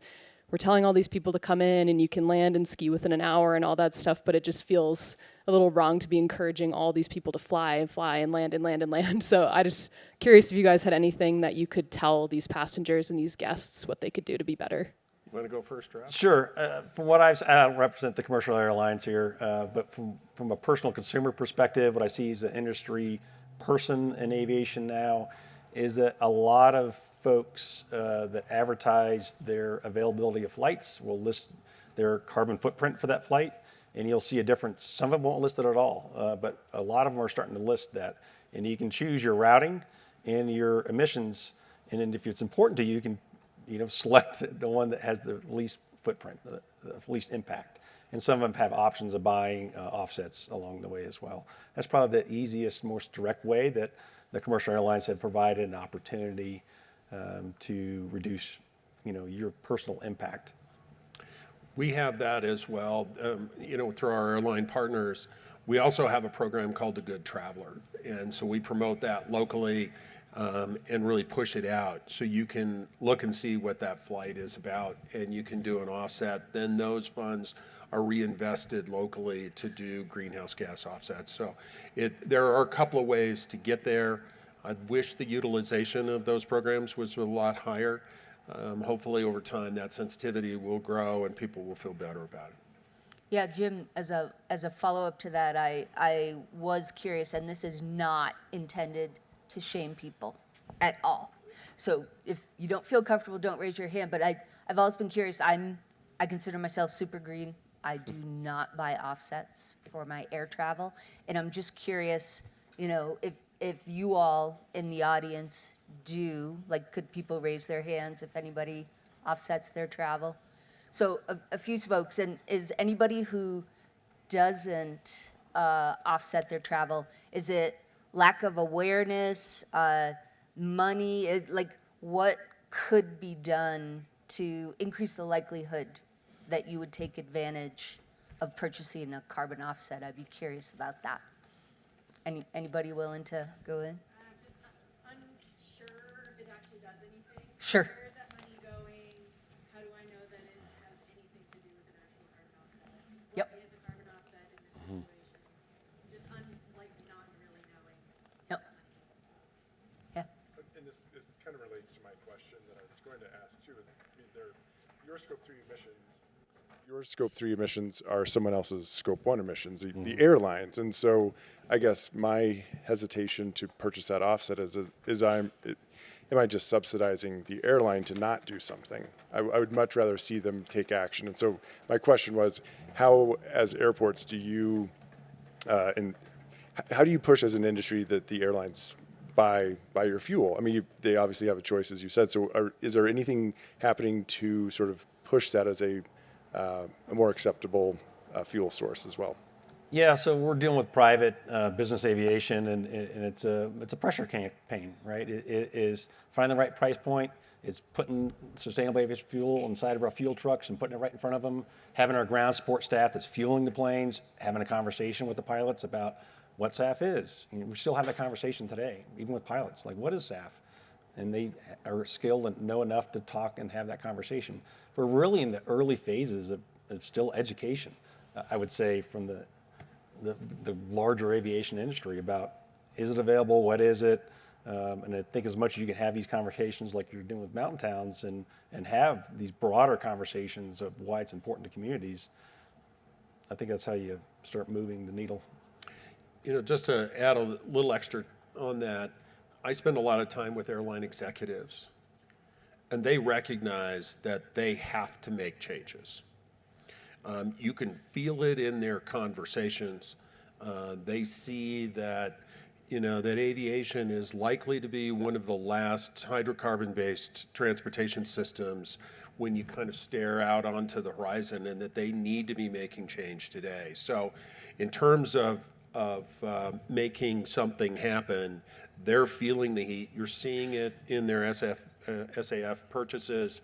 J: we're telling all these people to come in and you can land and ski within an hour and all that stuff, but it just feels a little wrong to be encouraging all these people to fly and land and land and land. So I just curious if you guys had anything that you could tell these passengers and these guests what they could do to be better.
B: You want to go first, Robb?
C: Sure. From what I don't represent the commercial airlines here, but from a personal consumer perspective, what I see as an industry person in aviation now is that a lot of folks that advertise their availability of flights will list their carbon footprint for that flight, and you'll see a difference. Some of them won't list it at all, but a lot of them are starting to list that. And you can choose your routing and your emissions, and then if it's important to you, you can select the one that has the least footprint, the least impact. And some of them have options of buying offsets along the way as well. That's probably the easiest, most direct way that the commercial airlines have provided an opportunity to reduce, your personal impact.
B: We have that as well, through our airline partners. We also have a program called The Good Traveler, and so we promote that locally. and really push it out. So you can look and see what that flight is about, and you can do an offset. Then those funds are reinvested locally to do greenhouse gas offsets. So there are a couple of ways to get there. I wish the utilization of those programs was a lot higher. Hopefully over time that sensitivity will grow and people will feel better about it.
A: Yeah, Jim, as a follow-up to that, I was curious, and this is not intended to shame people at all. So if you don't feel comfortable, don't raise your hand, but I've always been curious. I consider myself super green. I do not buy offsets for my air travel, and I'm just curious, if you all in the audience do, like, could people raise their hands if anybody offsets their travel? So a few folks, and is anybody who doesn't offset their travel, is it lack of awareness, money? What could be done to increase the likelihood that you would take advantage of purchasing a carbon offset? I'd be curious about that. Anybody willing to go in?
K: Just unsure if it actually does anything.
A: Sure.
K: Where is that money going? How do I know that it has anything to do with an actual carbon offset?
A: Yep.
K: What is a carbon offset in this situation? Just not really knowing.
A: Yep. Yeah.
L: And this kind of relates to my question that I was going to ask too. Your Scope 3 emissions. Your Scope 3 emissions are someone else's Scope 1 emissions, the airlines. And so I guess my hesitation to purchase that offset am I just subsidizing the airline to not do something? I would much rather see them take action. And so my question was, how, as airports, do you, and how do you push as an industry that the airlines buy your fuel? I mean, they obviously have a choice, as you said. So is there anything happening to sort of push that as a more acceptable fuel source as well?
C: Yeah, so we're dealing with private business aviation, and it's a pressure campaign, right? It is finding the right price point. It's putting sustainable aviation fuel inside of our fuel trucks and putting it right in front of them, having our ground support staff that's fueling the planes, having a conversation with the pilots about what SAF is. We still have that conversation today, even with pilots. Like, what is SAF? And they are skilled and know enough to talk and have that conversation. We're really in the early phases of still education, I would say, from the larger aviation industry about, is it available, what is it? And I think as much as you can have these conversations like you're doing with mountain towns and have these broader conversations of why it's important to communities, I think that's how you start moving the needle.
B: Just to add a little extra on that, I spend a lot of time with airline executives, and they recognize that they have to make changes. You can feel it in their conversations. They see that, that aviation is likely to be one of the last hydrocarbon-based transportation systems when you kind of stare out onto the horizon, and that they need to be making change today. So in terms of making something happen, they're feeling the heat. You're seeing it in their SAF purchases.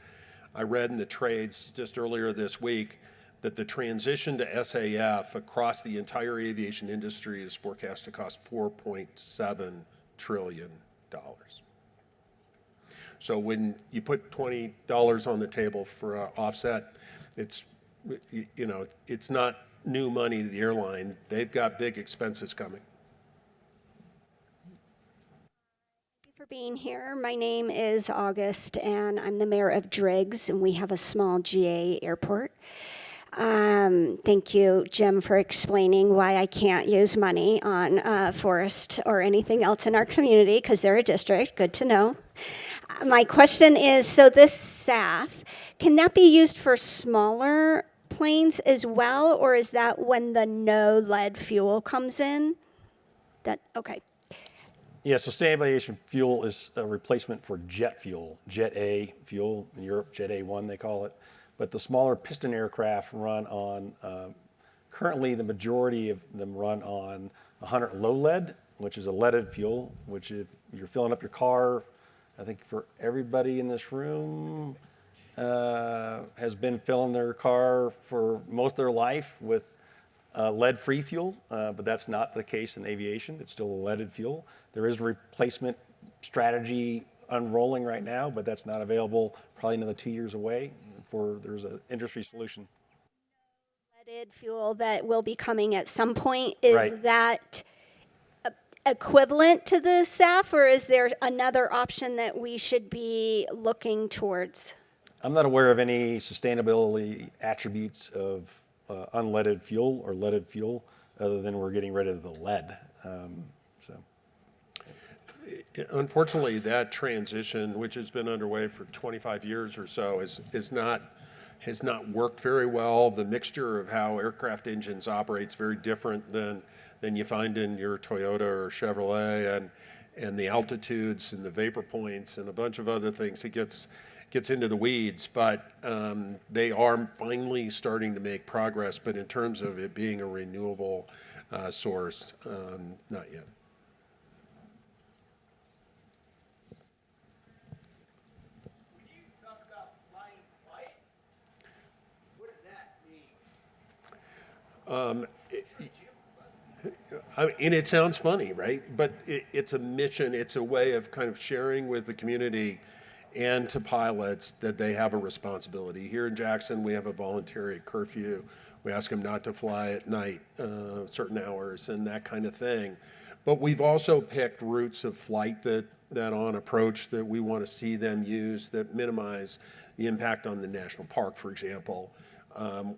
B: I read in the trades just earlier this week that the transition to SAF across the entire aviation industry is forecast to cost $4.7 trillion. So when you put $20 on the table for an offset, it's not new money to the airline. They've got big expenses coming.
M: For being here. My name is August, and I'm the mayor of Driggs, and we have a small GA airport. Thank you, Jim, for explaining why I can't use money on forest or anything else in our community, because they're a district. Good to know. My question is, so this SAF, can that be used for smaller planes as well, or is that when the no lead fuel comes in? Okay.
C: Yeah, so sustainable aviation fuel is a replacement for jet fuel, Jet A fuel in Europe, Jet A1 they call it. But the smaller piston aircraft run on, currently the majority of them run on 100 low lead, which is a leaded fuel, which if you're filling up your car, I think for everybody in this room has been filling their car for most of their life with lead-free fuel, but that's not the case in aviation. It's still a leaded fuel. There is a replacement strategy unrolling right now, but that's not available probably another 2 years away before there's an industry solution.
M: Leaded fuel that will be coming at some point, is
C: Right.
M: that equivalent to the SAF, or is there another option that we should be looking towards?
C: I'm not aware of any sustainability attributes of unleaded fuel or leaded fuel other than we're getting rid of the lead. So.
B: Unfortunately, that transition, which has been underway for 25 years or so, has not worked very well. The mixture of how aircraft engines operates very different than you find in your Toyota or Chevrolet, and the altitudes and the vapor points and a bunch of other things. It gets into the weeds, but they are finally starting to make progress. But in terms of it being a renewable source, not yet. And it sounds funny, right? But it's a mission. It's a way of kind of sharing with the community and to pilots that they have a responsibility. Here in Jackson, we have a voluntary curfew. We ask them not to fly at night, certain hours, and that kind of thing. But we've also picked routes of flight that on approach that we want to see them use that minimize the impact on the national park, for example.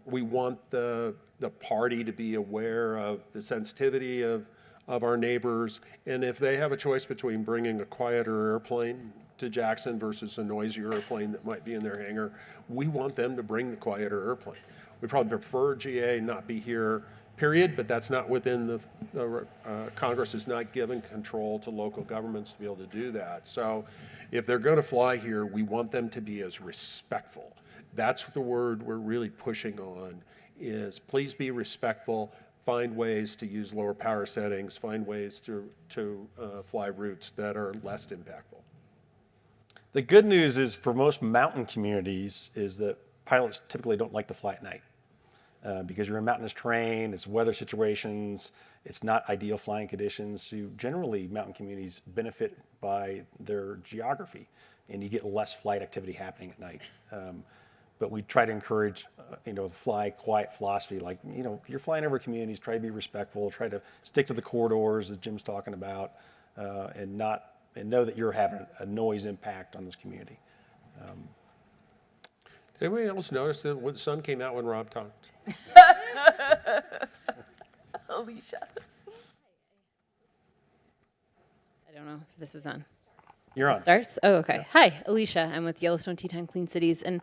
B: We want the party to be aware of the sensitivity of our neighbors, and if they have a choice between bringing a quieter airplane to Jackson versus a noisier airplane that might be in their hangar, we want them to bring the quieter airplane. We probably prefer GA not be here, period, but that's not within the Congress is not giving control to local governments to be able to do that. So if they're going to fly here, we want them to be as respectful. That's the word we're really pushing on, is please be respectful, find ways to use lower power settings, find ways to fly routes that are less impactful.
C: The good news is for most mountain communities is that pilots typically don't like to fly at night because you're in mountainous terrain, it's weather situations, it's not ideal flying conditions. So generally, mountain communities benefit by their geography, and you get less flight activity happening at night. But we try to encourage, the fly quiet philosophy. Like, if you're flying over communities, try to be respectful, try to stick to the corridors, as Jim's talking about, and know that you're having a noise impact on this community.
B: Did anybody else notice that the sun came out when Robb talked?
N: Alicia. I don't know if this is on.
C: You're on.
N: Starts? Oh, okay. Hi, Alicia. I'm with Yellowstone Teton Clean Cities, and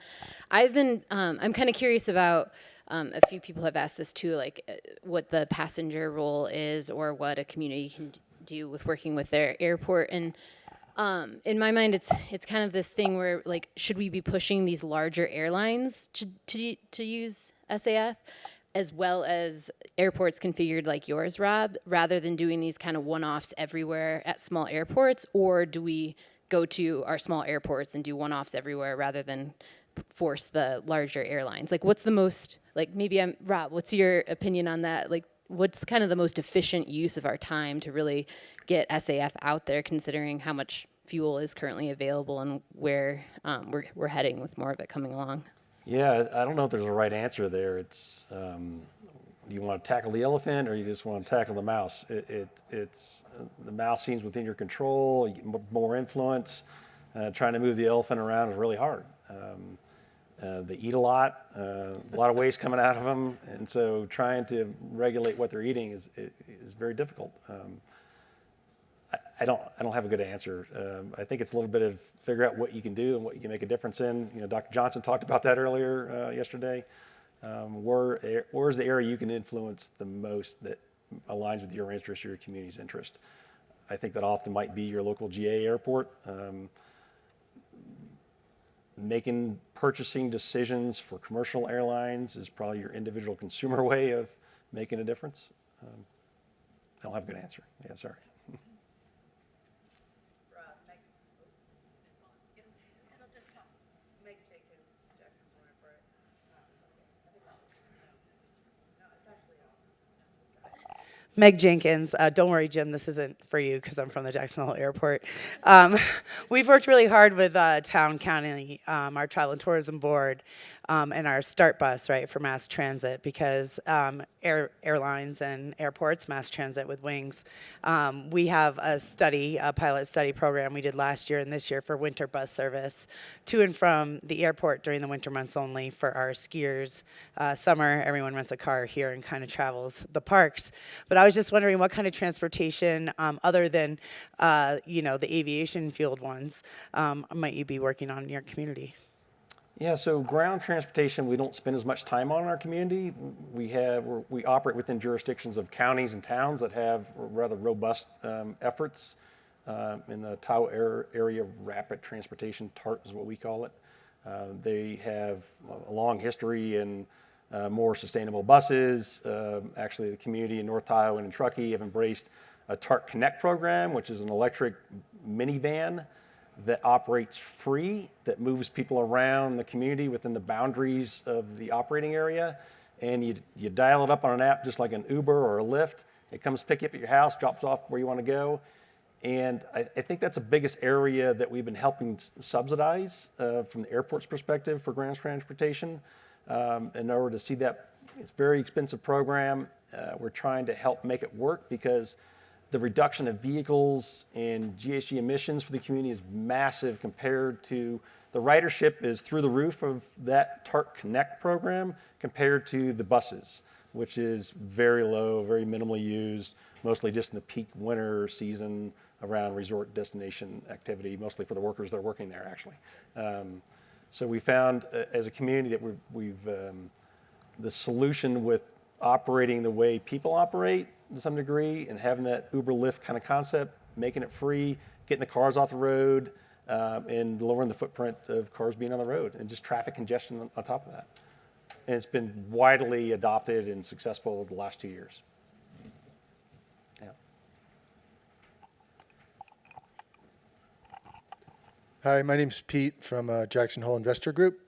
N: I've been. I'm kind of curious about. A few people have asked this too, like what the passenger role is, or what a community can do with working with their airport. And in my mind, it's kind of this thing where, like, should we be pushing these larger airlines to use SAF, as well as airports configured like yours, Robb, rather than doing these kind of one-offs everywhere at small airports? Or do we go to our small airports and do one-offs everywhere rather than force the larger airlines? Like, what's the most, like, Robb, what's your opinion on that? Like, what's kind of the most efficient use of our time to really get SAF out there, considering how much fuel is currently available and where we're heading with more of it coming along?
C: Yeah, I don't know if there's a right answer there. It's you want to tackle the elephant or you just want to tackle the mouse. It's the mouse seems within your control. You get more influence. Trying to move the elephant around is really hard. They eat a lot of waste coming out of them, and so trying to regulate what they're eating is very difficult. I don't have a good answer. I think it's a little bit of figure out what you can do and what you can make a difference in. Dr. Johnson talked about that earlier yesterday. Where's the area you can influence the most that aligns with your interest or your community's interest? I think that often might be your local GA airport. Making purchasing decisions for commercial airlines is probably your individual consumer way of making a difference. I don't have a good answer. Yeah, sorry.
O: Meg Jenkins. Don't worry, Jim, this isn't for you because I'm from the Jackson Hole Airport. We've worked really hard with Town County, our Travel and Tourism Board, and our START bus, right, for mass transit, because airlines and airports, mass transit with wings. We have a pilot study program we did last year and this year for winter bus service to and from the airport during the winter months only for our skiers. Summer, everyone rents a car here and kind of travels the parks. But I was just wondering what kind of transportation, other than, the aviation fueled ones, might you be working on in your community?
C: Yeah, so ground transportation we don't spend as much time on in our community. We operate within jurisdictions of counties and towns that have rather robust efforts in the Tahoe area. Rapid transportation, TART is what we call it. They have a long history in more sustainable buses. Actually, the community in North Tahoe and in Truckee have embraced a TART Connect program, which is an electric minivan that operates free, that moves people around the community within the boundaries of the operating area. And you dial it up on an app just like an Uber or a Lyft. It comes pick you up at your house, drops off where you want to go. And I think that's the biggest area that we've been helping subsidize from the airport's perspective for ground transportation. In order to see that, it's a very expensive program. We're trying to help make it work because the reduction of vehicles and GHG emissions for the community is massive compared to the ridership is through the roof of that TART Connect program compared to the buses, which is very low, very minimally used, mostly just in the peak winter season around resort destination activity, mostly for the workers that are working there, actually. So we found as a community that the solution with operating the way people operate to some degree and having that Uber Lyft kind of concept, making it free, getting the cars off the road, and lowering the footprint of cars being on the road and just traffic congestion on top of that. And it's been widely adopted and successful the last 2 years. Yeah.
P: Hi, my name's Pete from Jackson Hole Investor Group.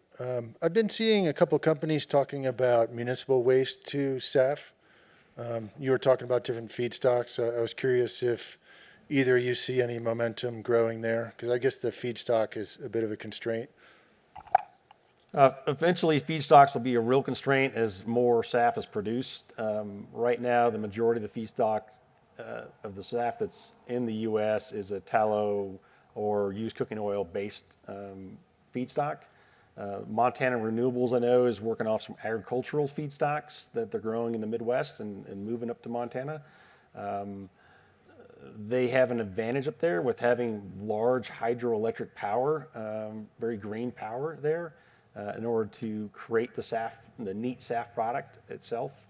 P: I've been seeing a couple companies talking about municipal waste to SAF. You were talking about different feedstocks. I was curious if either you see any momentum growing there, because I guess the feedstock is a bit of a constraint.
C: Eventually, feedstocks will be a real constraint as more SAF is produced. Right now, the majority of the feedstock of the SAF that's in the U.S. is a tallow or used cooking oil based feedstock. Montana Renewables, I know, is working off some agricultural feedstocks that they're growing in the Midwest and moving up to Montana. They have an advantage up there with having large hydroelectric power, very green power there, in order to create the SAF, the neat SAF product itself.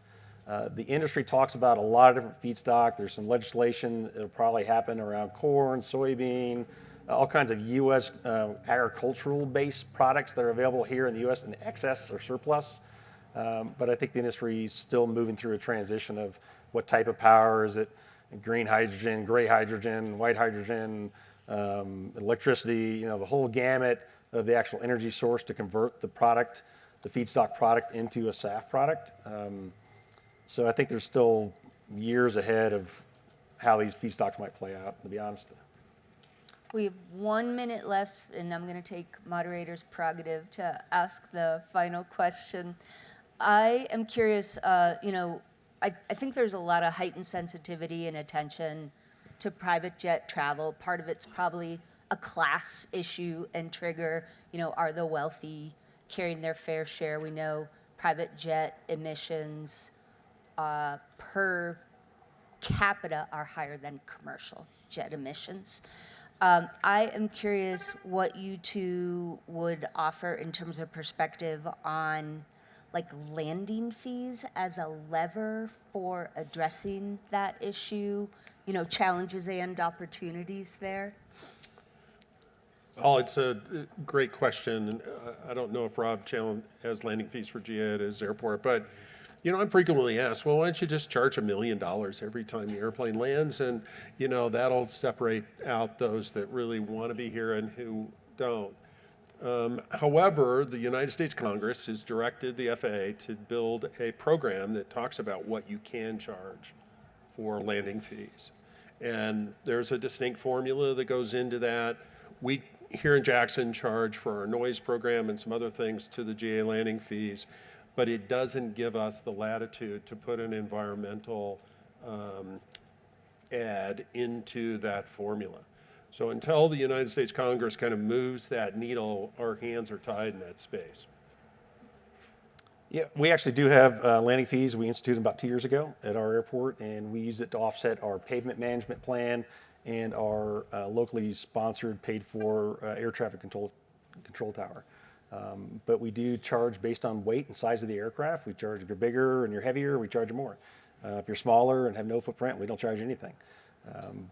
C: The industry talks about a lot of different feedstock. There's some legislation that'll probably happen around corn, soybean, all kinds of U.S. Agricultural-based products that are available here in the U.S. in excess or surplus. But I think the industry is still moving through a transition of what type of power. Is it green hydrogen, gray hydrogen, white hydrogen, electricity, the whole gamut of the actual energy source to convert the product, the feedstock product, into a SAF product. So I think there's still years ahead of how these feedstocks might play out, to be honest.
A: We have 1 minute left, and I'm going to take moderator's prerogative to ask the final question. I am curious, I think there's a lot of heightened sensitivity and attention to private jet travel. Part of it's probably a class issue and trigger, are the wealthy carrying their fair share? We know private jet emissions per capita are higher than commercial jet emissions. I am curious what you two would offer in terms of perspective on landing fees as a lever for addressing that issue, challenges and opportunities there.
B: Oh, it's a great question. And I don't know if Robb has landing fees for GA at his airport, but I'm frequently asked, well, why don't you just charge $1 million every time the airplane lands? And, that'll separate out those that really want to be here and who don't. However, the United States Congress has directed the FAA to build a program that talks about what you can charge for landing fees. And there's a distinct formula that goes into that. We here in Jackson charge for our noise program and some other things to the GA landing fees, but it doesn't give us the latitude to put an environmental add into that formula. So until the United States Congress kind of moves that needle, our hands are tied in that space.
C: Yeah, we actually do have landing fees. We instituted them about 2 years ago at our airport, and we use it to offset our pavement management plan and our locally sponsored, paid for air traffic control tower. But we do charge based on weight and size of the aircraft. We charge if you're bigger and you're heavier, we charge you more. If you're smaller and have no footprint, we don't charge anything.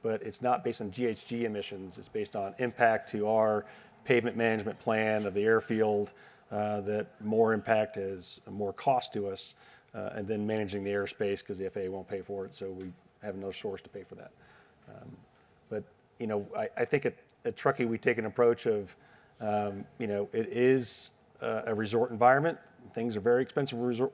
C: But it's not based on GHG emissions. It's based on impact to our pavement management plan of the airfield, that more impact is more cost to us, and then managing the airspace because the FAA won't pay for it, so we have no source to pay for that. But you know, I think at Truckee we take an approach of, you know, it is a resort environment. Things are very expensive resort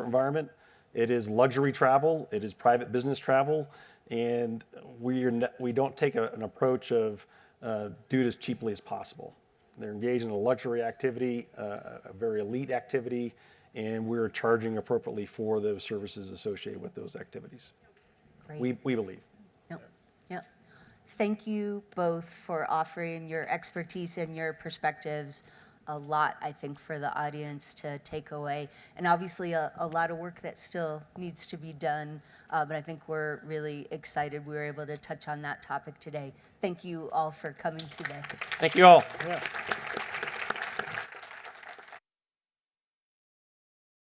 C: environment. It is luxury travel. It is private business travel, and we don't take an approach of do it as cheaply as possible. They're engaged in a luxury activity, a very elite activity, and we're charging appropriately for those services associated with those activities.
A: Great.
C: We believe.
A: Yep. Thank you both for offering your expertise and your perspectives. A lot, I think, for the audience to take away, and obviously a lot of work that still needs to be done, but I think we're really excited we were able to touch on that topic today. Thank you all for coming today.
C: Thank you all. Yeah.